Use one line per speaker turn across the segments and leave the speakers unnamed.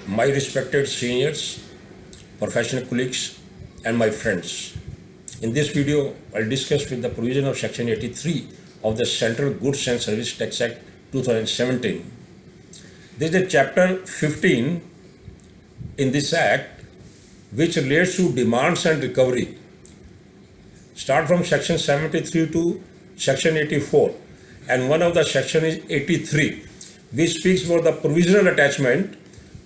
my respected seniors, professional colleagues, and my friends. In this video, I'll discuss with the provision of Section 83 of the Central Goods and Service Tax Act 2017. There is a Chapter 15 in this Act which relates to demands and recovery. Start from Section 73 to Section 84, and one of the section is 83, which speaks for the provisional attachment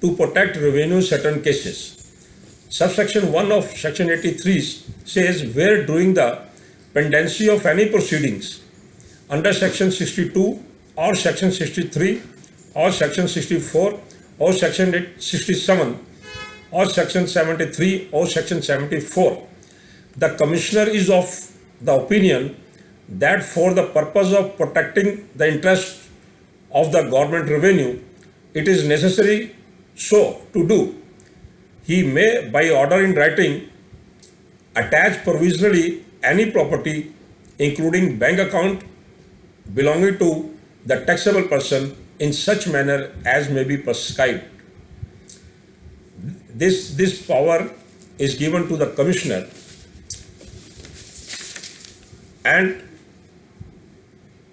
to protect revenue in certain cases. Subsection 1 of Section 83 says where during the pendency of any proceedings under Section 62 or Section 63 or Section 64 or Section 67 or Section 73 or Section 74, the Commissioner is of the opinion that for the purpose of protecting the interest of the government revenue, it is necessary so to do. He may, by order in writing, attach provisionally any property, including bank account belonging to the taxable person, in such manner as may be prescribed. This power is given to the Commissioner, and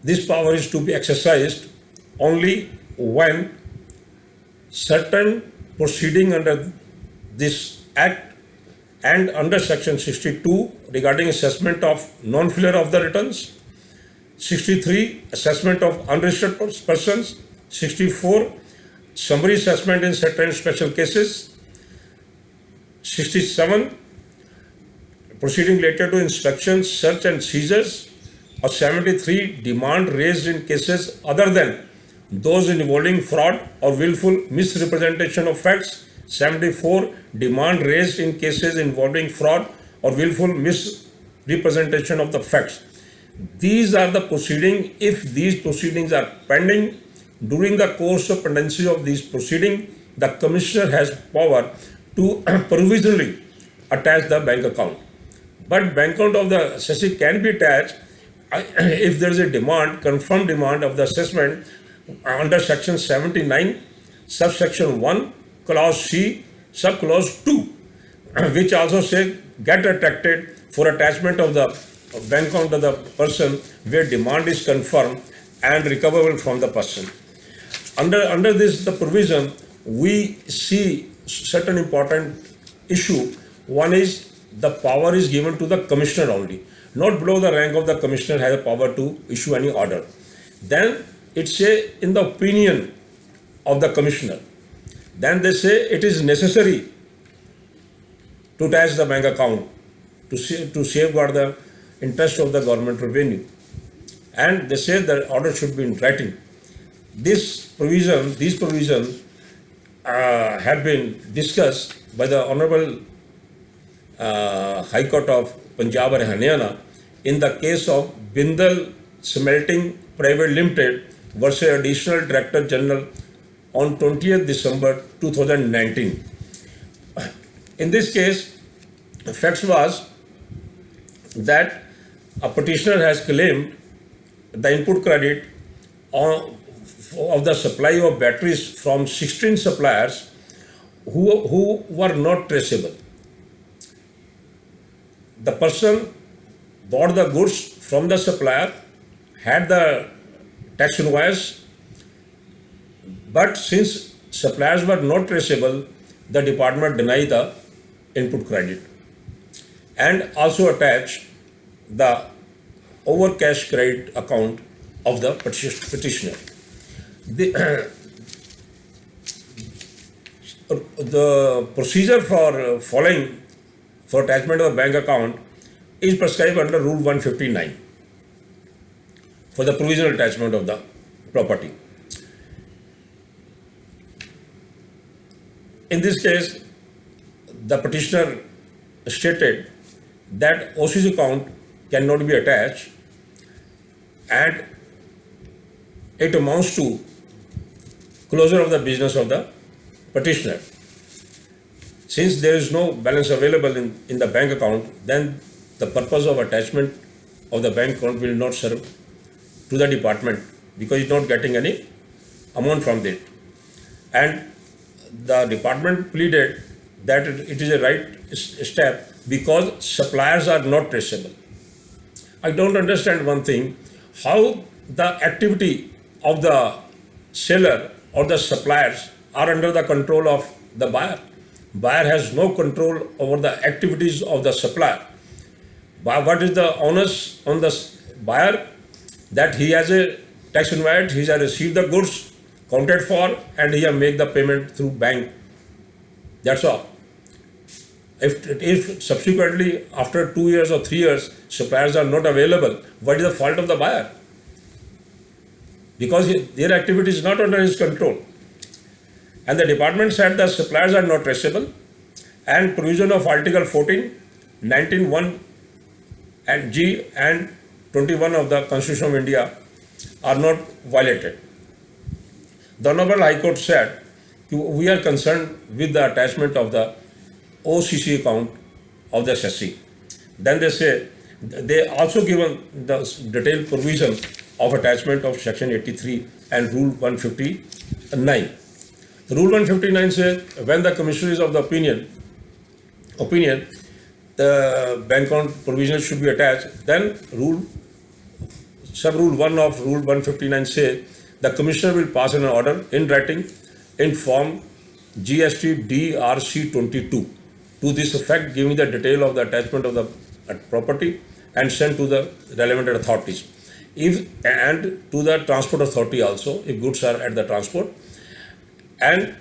this power is to be exercised only when certain proceeding under this Act and under Section 62 regarding assessment of non-failure of the returns, 63 assessment of unregistered persons, 64 summary assessment in certain special cases, 67 proceeding related to inspection, search and seizures, or 73 demand raised in cases other than those involving fraud or willful misrepresentation of facts, 74 demand raised in cases involving fraud or willful misrepresentation of the facts. These are the proceedings. If these proceedings are pending, during the course of pendency of these proceedings, the Commissioner has power to provisionally attach the bank account. But bank account of the assessee can be attached if there is a demand, confirmed demand of the assessment under Section 79, subsection 1, clause C, subclause 2, which also says get attracted for attachment of the bank account of the person where demand is confirmed and recoverable from the person. Under this the provision, we see certain important issue. One is the power is given to the Commissioner only. Not below the rank of the Commissioner has a power to issue any order. Then it say in the opinion of the Commissioner. Then they say it is necessary to attach the bank account to safeguard the interest of the government revenue. And they say the order should be in writing. These provisions have been discussed by the Honorable High Court of Punjab and Haryana in the case of Bindal Smelting Private Limited versus Additional Director General on 20th December 2019. In this case, the fact was that a petitioner has claimed the input credit of the supply of batteries from 16 suppliers who were not traceable. The person bought the goods from the supplier, had the tax invoice, but since suppliers were not traceable, the department denied the input credit and also attached the over cash credit account of the petitioner. The procedure for following for attachment of a bank account is prescribed under Rule 159 for the provisional attachment of the property. In this case, the petitioner stated that OCC account cannot be attached and it amounts to closure of the business of the petitioner. Since there is no balance available in the bank account, then the purpose of attachment of the bank account will not serve to the department because it's not getting any amount from it. And the department pleaded that it is a right step because suppliers are not traceable. I don't understand one thing, how the activity of the seller or the suppliers are under the control of the buyer. Buyer has no control over the activities of the supplier. What is the onus on the buyer? That he has a tax invoice, he has received the goods, counted for, and he has made the payment through bank. That's all. If subsequently after 2 years or 3 years suppliers are not available, what is the fault of the buyer? Because their activity is not under his control. And the department said that suppliers are not traceable, and provision of Article 14, 19(1) and G and 21 of the Constitution of India are not violated. The Honorable High Court said, we are concerned with the attachment of the OCC account of the SSC. Then they say, they also given the detailed provision of attachment of Section 83 and Rule 159. Rule 159 says, when the commissioner is of the opinion the bank account provision should be attached, then sub-rule 1 of Rule 159 says, the commissioner will pass an order in writing in form GST DRC 22 to this effect, giving the detail of the attachment of the property and sent to the relevant authorities. And to the transport authority also, if goods are at the transport. And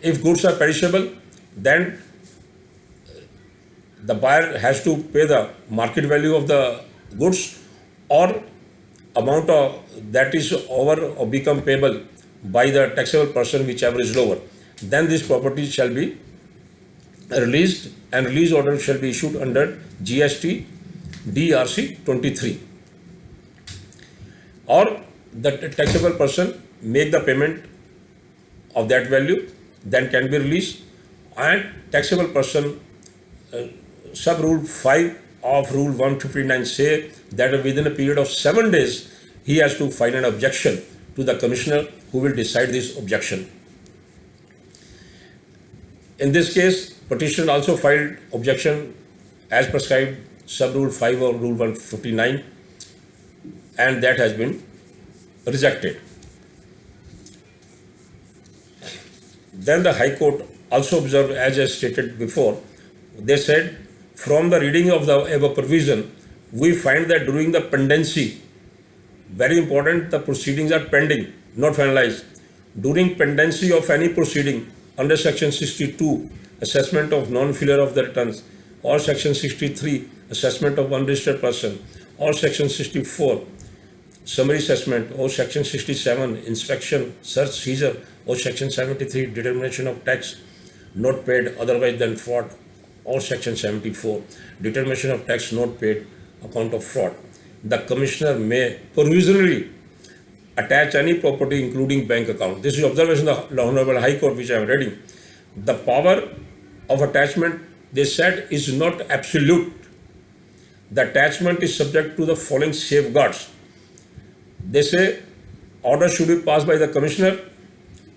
if goods are perishable, then the buyer has to pay the market value of the goods or amount of that is over or become payable by the taxable person, whichever is lower. Then this property shall be released, and release order shall be issued under GST DRC 23. Or the taxable person make the payment of that value, then can be released, and taxable person sub-rule 5 of Rule 159 say that within a period of 7 days he has to file an objection to the commissioner, who will decide this objection. In this case, petitioner also filed objection as prescribed sub-rule 5 of Rule 159, and that has been rejected. Then the High Court also observed, as I stated before, they said, from the reading of the above provision, we find that during the pendency, very important, the proceedings are pending, not finalized. During pendency of any proceeding under Section 62, assessment of non-failure of the returns, or Section 63, assessment of unregistered person, or Section 64, summary assessment, or Section 67, inspection, search, seizure, or Section 73, determination of tax not paid otherwise than fraud, or Section 74, determination of tax not paid account of fraud. The commissioner may provisionally attach any property including bank account. This is observation of the Honorable High Court which I am reading. The power of attachment, they said, is not absolute. The attachment is subject to the following safeguards. They say order should be passed by the commissioner,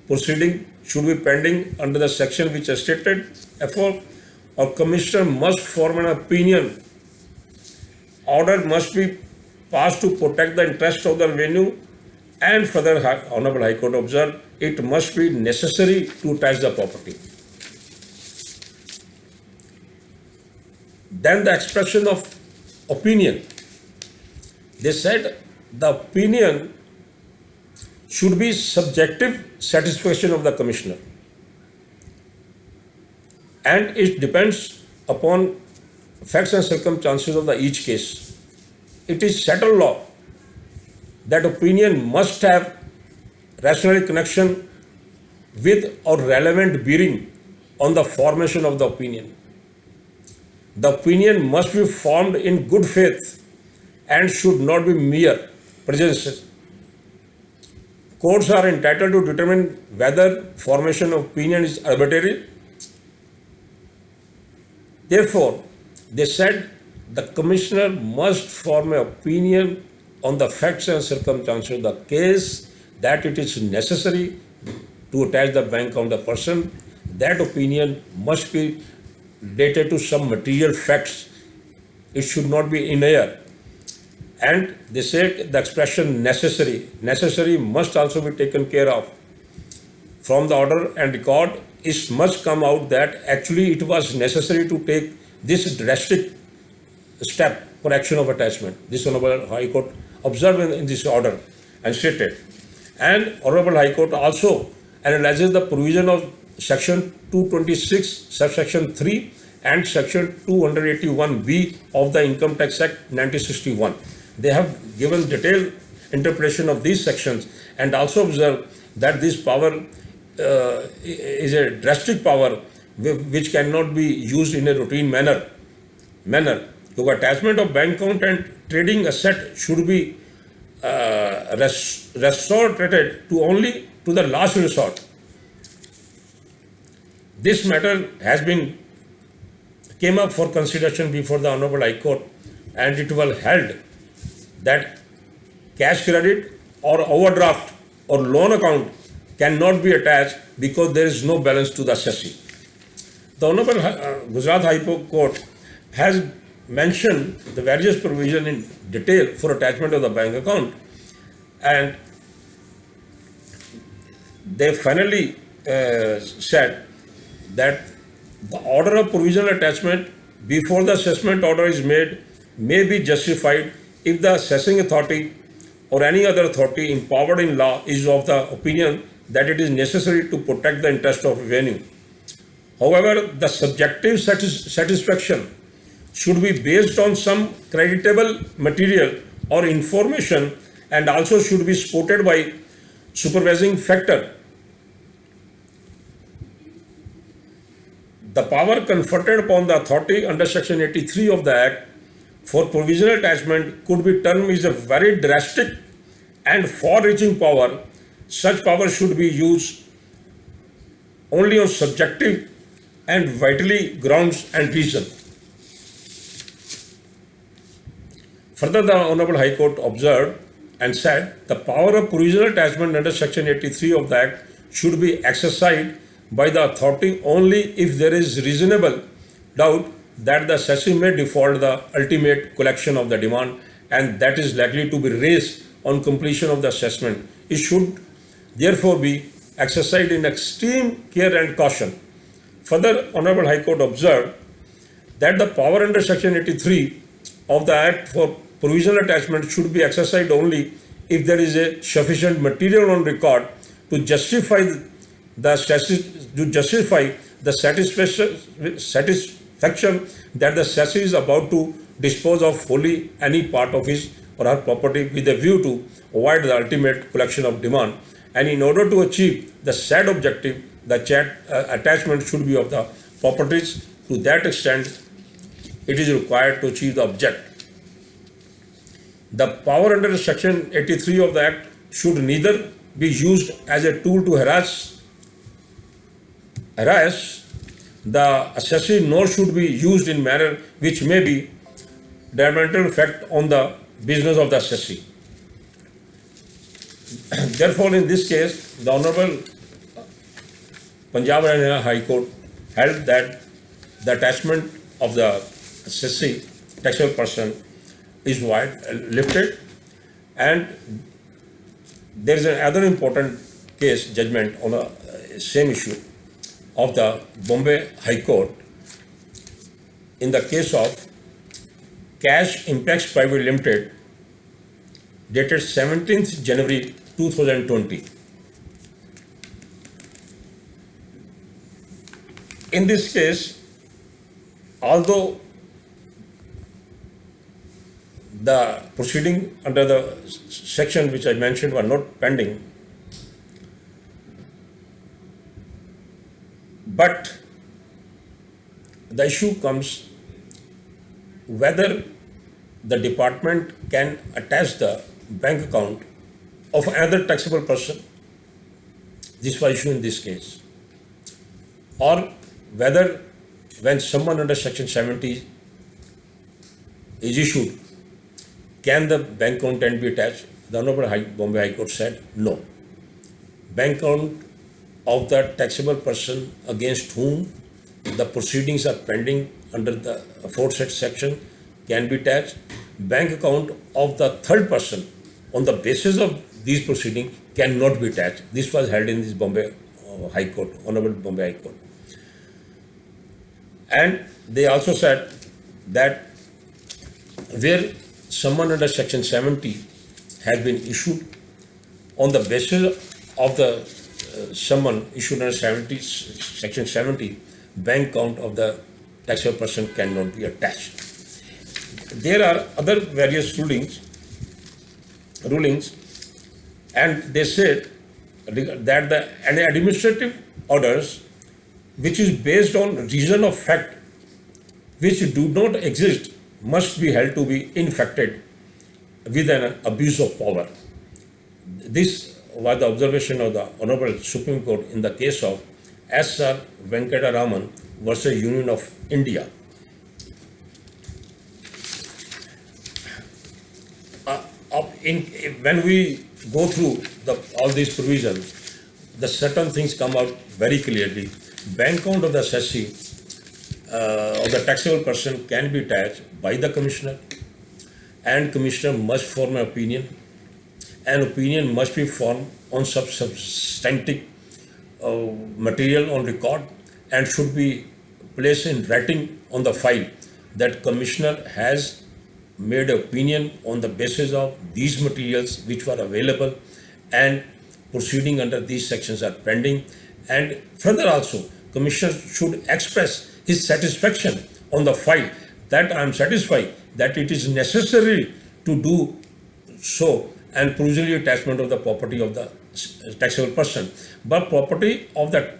proceeding should be pending under the section which is stated above, or commissioner must form an opinion. Order must be passed to protect the interest of the revenue, and further Honorable High Court observed it must be necessary to attach the property. Then the expression of opinion. They said the opinion should be subjective satisfaction of the commissioner, and it depends upon facts and circumstances of each case. It is settled law that opinion must have rational connection with or relevant bearing on the formation of the opinion. The opinion must be formed in good faith and should not be mere prejudice. Courts are entitled to determine whether formation of opinion is arbitrary. Therefore, they said the commissioner must form an opinion on the facts and circumstances of the case, that it is necessary to attach the bank account of the person, that opinion must be related to some material facts. It should not be in air. And they said the expression necessary must also be taken care of. From the order and record, it must come out that actually it was necessary to take this drastic step for action of attachment. This Honorable High Court observed in this order and stated. And Honorable High Court also analyzes the provision of Section 226, subsection 3 and Section 281B of the Income Tax Act 1961. They have given detailed interpretation of these sections and also observed that this power is a drastic power which cannot be used in a routine manner. So attachment of bank account and trading asset should be resorted to only to the last resort. This matter has been came up for consideration before the Honorable High Court, and it was held that cash credit or overdraft or loan account cannot be attached because there is no balance to the assessee. The Honorable Gujarat High Court has mentioned the various provisions in detail for attachment of the bank account, and they finally said that the order of provisional attachment before the assessment order is made may be justified if the assessing authority or any other authority empowered in law is of the opinion that it is necessary to protect the interest of revenue. However, the subjective satisfaction should be based on some creditable material or information and also should be supported by supervising factor. The power conferred upon the authority under Section 83 of the Act for provisional attachment could be termed as a very drastic and far-reaching power. Such power should be used only on subjective and vitally grounds and reason. Further, the Honorable High Court observed and said the power of provisional attachment under Section 83 of the Act should be exercised by the authority only if there is reasonable doubt that the assessee may default the ultimate collection of the demand and that is likely to be raised on completion of the assessment. It should therefore be exercised in extreme care and caution. Further, Honorable High Court observed that the power under Section 83 of the Act for provisional attachment should be exercised only if there is a sufficient material on record to justify the satisfaction that the assessee is about to dispose of wholly any part of his or her property with a view to avoid the ultimate collection of demand. And in order to achieve the said objective, the attachment should be of the properties. To that extent, it is required to achieve the object. The power under Section 83 of the Act should neither be used as a tool to harass the assessee, nor should be used in manner which may be detrimental effect on the business of the assessee. Therefore, in this case, the Honorable Punjab and Haryana High Court held that the attachment of the assessee, taxable person, is lifted, and there is another important case judgment on the same issue of the Bombay High Court in the case of Cash Impacts Private Limited, dated 17th January 2020. In this case, although the proceeding under the section which I mentioned were not pending, but the issue comes whether the department can attach the bank account of another taxable person. This was issue in this case. Or whether when someone under Section 70 is issued, can the bank account can be attached? The Honorable Bombay High Court said no. Bank account of the taxable person against whom the proceedings are pending under the aforesaid section can be taxed. Bank account of the third person on the basis of these proceedings cannot be taxed. This was held in this Bombay High Court, Honorable Bombay High Court. And they also said that where someone under Section 70 has been issued on the basis of the someone issued under Section 70, bank account of the taxable person cannot be attached. There are other various rulings, and they said that any administrative orders which is based on reason of fact which do not exist must be held to be infected with an abuse of power. This was the observation of the Honorable Supreme Court in the case of S.R. Venkataraman versus Union of India. When we go through all these provisions, the certain things come out very clearly. Bank account of the assessee of the taxable person can be taxed by the commissioner, and commissioner must form an opinion. An opinion must be formed on substantive material on record and should be placed in writing on the file that commissioner has made an opinion on the basis of these materials which were available and proceeding under these sections are pending. And further also, commissioner should express his satisfaction on the file that I am satisfied that it is necessary to do so and provisionally attachment of the property of the taxable person. But property of the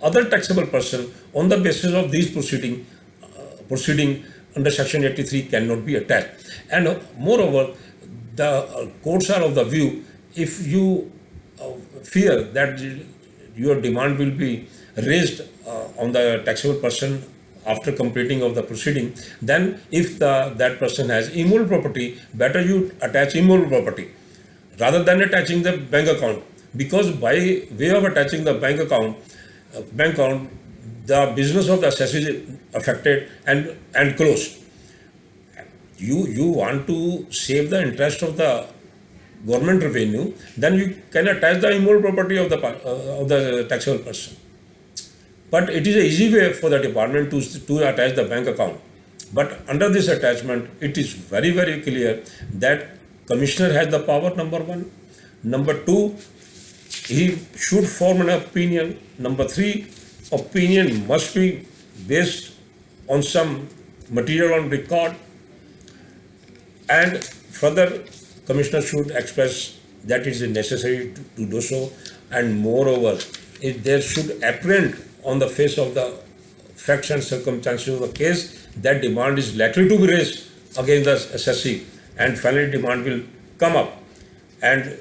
other taxable person on the basis of these proceeding under Section 83 cannot be attached. And moreover, the courts are of the view, if you fear that your demand will be raised on the taxable person after completing of the proceeding, then if that person has immovable property, better you attach immovable property rather than attaching the bank account, because by way of attaching the bank account, the business of the assessee is affected and closed. You want to save the interest of the government revenue, then you can attach the immovable property of the taxable person. But it is an easy way for the department to attach the bank account. But under this attachment, it is very, very clear that commissioner has the power, number one. Number two, he should form an opinion. Number three, opinion must be based on some material on record. And further, commissioner should express that it is necessary to do so. And moreover, there should apprehend on the face of the facts and circumstances of the case that demand is likely to be raised against the assessee, and finally demand will come up. And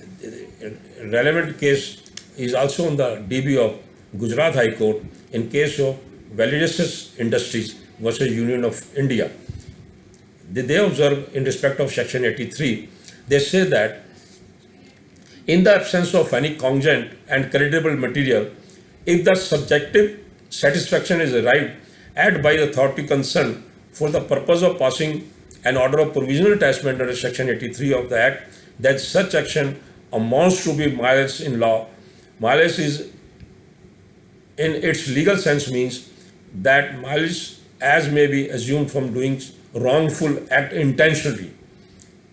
relevant case is also on the DB of Gujarat High Court in case of Validasis Industries versus Union of India. They observe in respect of Section 83, they say that in the absence of any cogent and credible material, if the subjective satisfaction is arrived at by the authority concerned for the purpose of passing an order of provisional attachment under Section 83 of the Act, that such action amounts to be malice in law. Malice is, in its legal sense, means that malice as may be assumed from doing wrongful act intentionally,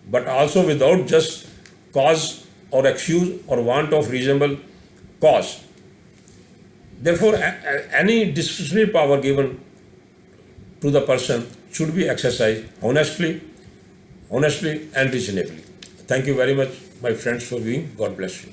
but also without just cause or excuse or want of reasonable cause. Therefore, any discretionary power given to the person should be exercised honestly and reasonably. Thank you very much, my friends, for viewing. God bless you.